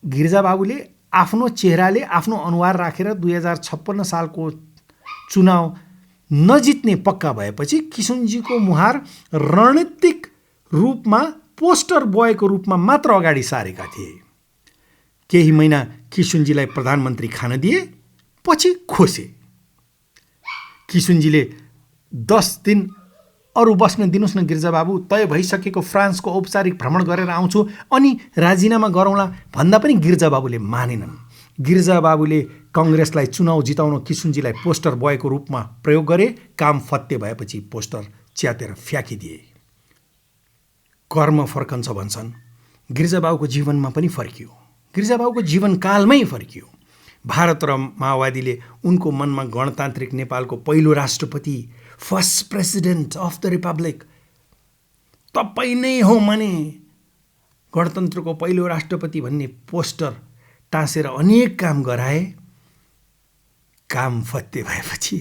गिरिजा बाबुले आफ्नो चेहराले आफ्नो अनुहार राखेर 2056 सालको चुनाव नजित्ने पक्का भएपछि किशुनजीको मुहार रणनीतिक रूपमा पोस्टर बोयको रूपमा मात्र अगाडि सारेका थिए। केही महिना किशुनजीलाई प्रधानमन्त्री खान दिए, पछि खोसे। किशुनजीले 10 दिन अरू बस्न दिनुहोस् न गिरिजा बाबु, तय भइसकेको फ्रान्सको औपचारिक भ्रमण गरेर आउँछु अनि राजीनामा गरौँला भन्दा पनि गिरिजा बाबुले मानेनन्। गिरिजा बाबुले काङ्ग्रेसलाई चुनाव जिताउन किशुनजीलाई पोस्टर बोयको रूपमा प्रयोग गरे। काम फत्ते भएपछि पोस्टर च्यातेर फ्याँकिदिए। कर्म फर्कन्छ भन्छन्, गिरिजा बाबुको जीवनमा पनि फर्कियो। गिरिजा बाबुको जीवनकालमै फर्कियो। भारत र माओवादीले उनको मनमा गणतान्त्रिक नेपालको पहिलो राष्ट्रपति, first president of the Republic तपाईँ नै हो मने, गणतन्त्रको पहिलो राष्ट्रपति भन्ने पोस्टर टाँसेर अनेक काम गराए। काम फत्ते भएपछि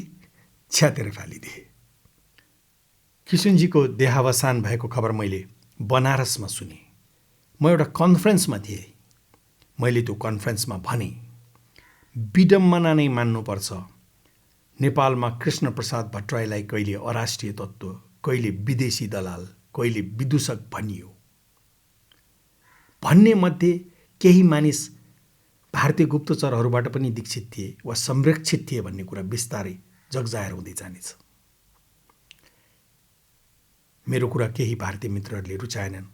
छ्यातेर फालिदिए। किशुनजीको देहावसान भएको खबर मैले बनारसमा सुने। म एउटा कन्फरेन्समा थिएँ। मैले त्यो कन्फरेन्समा भने, विडम्बना नै मान्नुपर्छ, नेपालमा कृष्ण प्रसाद भट्टराईलाई कहिले अराष्ट्रिय तत्त्व, कहिले विदेशी दलाल, कहिले विदूषक भनियो। भन्ने मध्ये केही मानिस भारतीय गुप्तचरहरूबाट पनि दीक्षित थिए वा संरक्षित थिए भन्ने कुरा बिस्तारै जगजाहेर हुँदै जानेछ। मेरो कुरा केही भारतीय मित्रहरूले रुचाएनन्,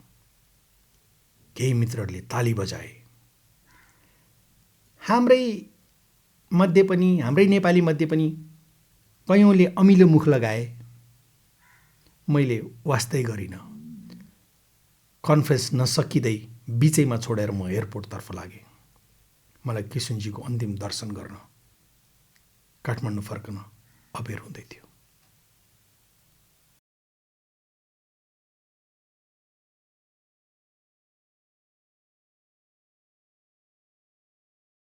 केही मित्रहरूले ताली बजाए। हाम्रै नेपाली मध्ये पनि कयौँले अमिलो मुख लगाए। मैले वास्तै गरिनँ। कन्फरेन्स नसकिँदै बिचैमा छोडेर म एयरपोर्टतर्फ लागेँ। मलाई किशुनजीको अन्तिम दर्शन गर्न काठमाडौँ फर्कन अबेर हुँदै थियो।